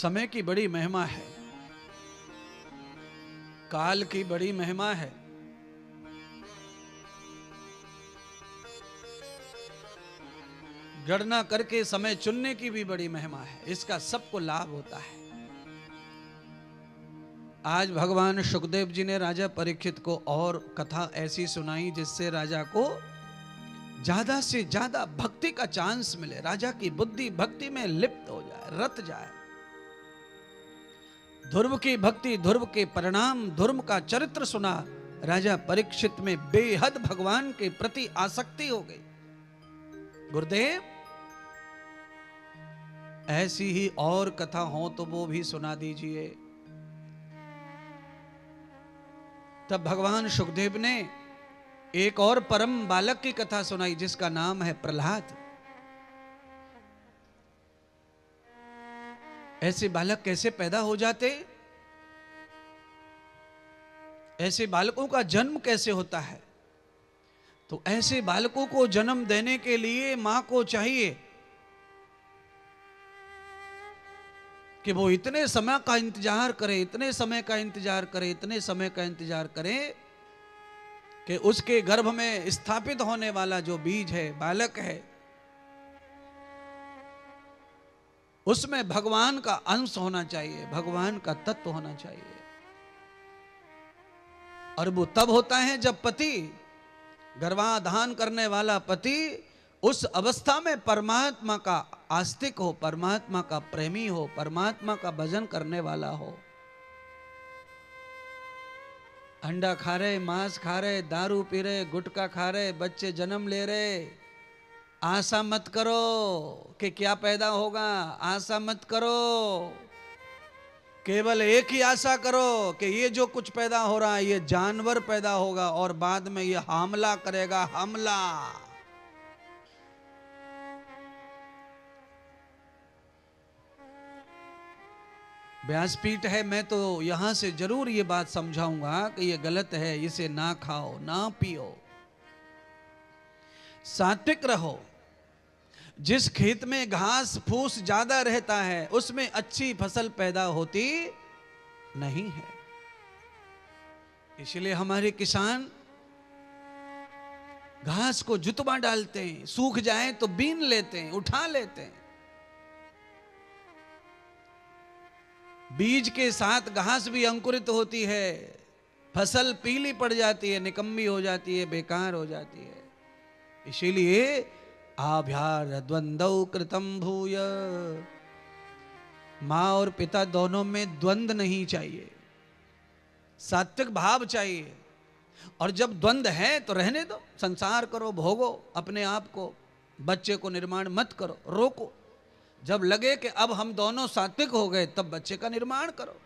समय की बड़ी महिमा है, काल की बड़ी महिमा है। गणना करके समय चुनने की भी बड़ी महिमा है। इसका सबको लाभ होता है। आज भगवान सुखदेव जी ने राजा परीक्षित को और कथा ऐसी सुनाई जिससे राजा को ज्यादा से ज्यादा भक्ति का चांस मिले, राजा की बुद्धि भक्ति में लिप्त हो जाए, रत जाए। ध्रुव की भक्ति, ध्रुव के परिणाम, ध्रुव का चरित्र सुना, राजा परीक्षित में बेहद भगवान के प्रति आसक्ति हो गई। गुरुदेव, ऐसी ही और कथा हो तो वो भी सुना दीजिए। तब भगवान सुखदेव ने एक और परम बालक की कथा सुनाई जिसका नाम है प्रहलाद। ऐसे बालक कैसे पैदा हो जाते, ऐसे बालकों का जन्म कैसे होता है? तो ऐसे बालकों को जन्म देने के लिए मां को चाहिए कि वो इतने समय का इंतजार करे, इतने समय का इंतजार करे, इतने समय का इंतजार करे कि उसके गर्भ में स्थापित होने वाला जो बीज है, बालक है, उसमें भगवान का अंश होना चाहिए, भगवान का तत्व होना चाहिए। और वो तब होता है जब पति, गर्भाधान करने वाला पति उस अवस्था में परमात्मा का आस्तिक हो, परमात्मा का प्रेमी हो, परमात्मा का भजन करने वाला हो। अंडा खा रहे, मांस खा रहे, दारू पी रहे, गुटखा खा रहे, बच्चे जन्म ले रहे, आशा मत करो कि क्या पैदा होगा, आशा मत करो। केवल एक ही आशा करो कि ये जो कुछ पैदा हो रहा है ये जानवर पैदा होगा और बाद में ये हमला करेगा, हमला। व्यासपीठ है, मैं तो यहां से जरूर ये बात समझाऊंगा कि ये गलत है, इसे ना खाओ, ना पियो, सात्विक रहो। जिस खेत में घास फूस ज्यादा रहता है उसमें अच्छी फसल पैदा होती नहीं है। इसलिए हमारे किसान घास को जुतवा डालते हैं, सूख जाए तो बीन लेते हैं, उठा लेते हैं। बीज के साथ घास भी अंकुरित होती है, फसल पीली पड़ जाती है, निकम्मी हो जाती है, बेकार हो जाती है। इसीलिए आभ्यार द्वंद्व कृतम भूय, मां और पिता दोनों में द्वंद नहीं चाहिए, सात्विक भाव चाहिए। और जब द्वंद है तो रहने दो, संसार करो, भोगो अपने आप को, बच्चे को निर्माण मत करो, रोको। जब लगे कि अब हम दोनों सात्विक हो गए तब बच्चे का निर्माण करो।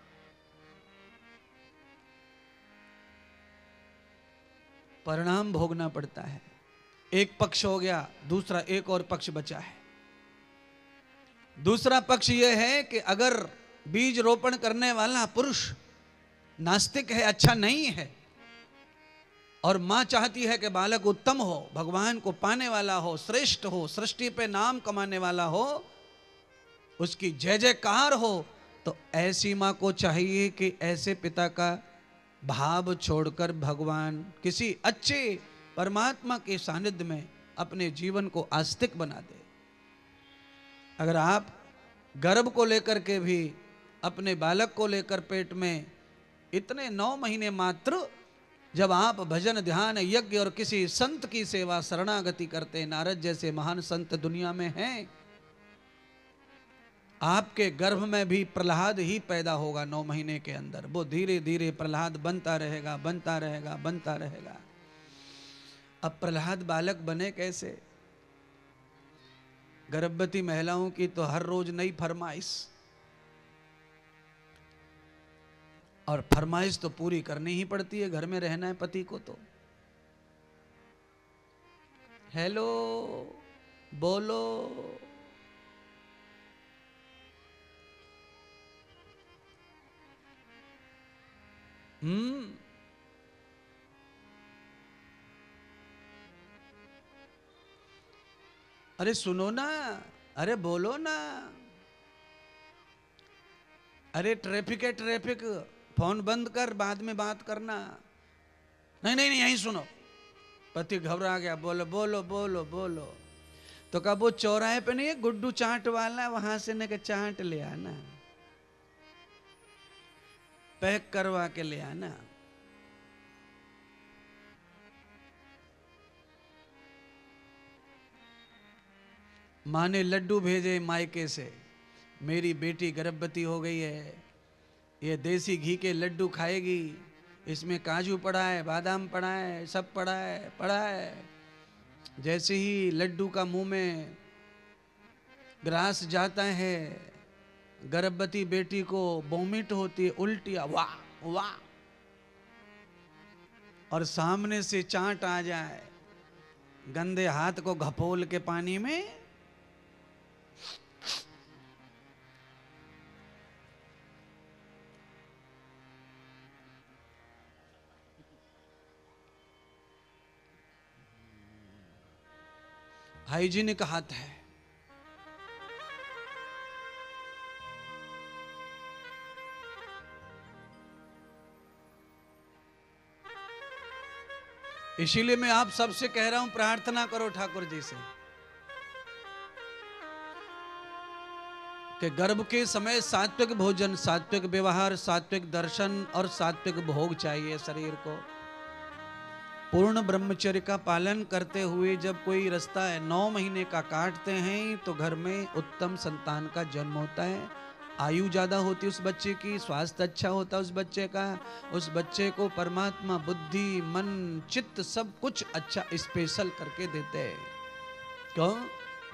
परिणाम भोगना पड़ता है। एक पक्ष हो गया, दूसरा एक और पक्ष बचा है। दूसरा पक्ष यह है कि अगर बीज रोपण करने वाला पुरुष नास्तिक है, अच्छा नहीं है, और मां चाहती है कि बालक उत्तम हो, भगवान को पाने वाला हो, श्रेष्ठ हो, सृष्टि पे नाम कमाने वाला हो, उसकी जय जयकार हो, तो ऐसी मां को चाहिए कि ऐसे पिता का भाव छोड़कर भगवान, किसी अच्छे परमात्मा के सानिध्य में अपने जीवन को आस्तिक बना दे। अगर आप गर्भ को लेकर के भी, अपने बालक को लेकर पेट में इतने 9 महीने मात्र जब आप भजन ध्यान यज्ञ और किसी संत की सेवा शरणागति करते, नारद जैसे महान संत दुनिया में हैं, आपके गर्भ में भी प्रहलाद ही पैदा होगा 9 महीने के अंदर। वो धीरे धीरे प्रहलाद बनता रहेगा, बनता रहेगा, बनता रहेगा। अब प्रहलाद बालक बने कैसे? गर्भवती महिलाओं की तो हर रोज नई फरमाइश, और फरमाइश तो पूरी करनी ही पड़ती है, घर में रहना है पति को तो। हेलो बोलो, अरे सुनो ना, अरे बोलो ना। अरे ट्रैफिक है ट्रैफिक, फोन बंद कर, बाद में बात करना। नहीं नहीं नहीं, यहीं सुनो। पति घबरा गया, बोलो बोलो बोलो बोलो। तो कहा वो चौराहे पे नहीं है गुड्डू चाट वाला, वहां से न चाट ले आना, पैक करवा के ले आना। माँ ने लड्डू भेजे मायके से, मेरी बेटी गर्भवती हो गई है, ये देसी घी के लड्डू खाएगी, इसमें काजू पड़ा है, बादाम पड़ा है, सब पड़ा है। जैसे ही लड्डू का मुंह में ग्रास जाता है, गर्भवती बेटी को वोमिट होती है, उल्टियां, वाह वाह। और सामने से चाट आ जाए, गंदे हाथ को घपोल के पानी में, हाइजीनिक हाथ है। इसीलिए मैं आप सबसे कह रहा हूं, प्रार्थना करो ठाकुर जी से कि गर्भ के समय सात्विक भोजन, सात्विक व्यवहार, सात्विक दर्शन और सात्विक भोग चाहिए शरीर को। पूर्ण ब्रह्मचर्य का पालन करते हुए जब कोई रास्ता है 9 महीने का काटते हैं तो घर में उत्तम संतान का जन्म होता है, आयु ज्यादा होती है उस बच्चे की, स्वास्थ्य अच्छा होता है उस बच्चे का, उस बच्चे को परमात्मा बुद्धि मन चित्त सब कुछ अच्छा स्पेशल करके देते हैं। क्यों?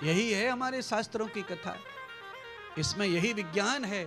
यही है हमारे शास्त्रों की कथा, इसमें यही विज्ञान है।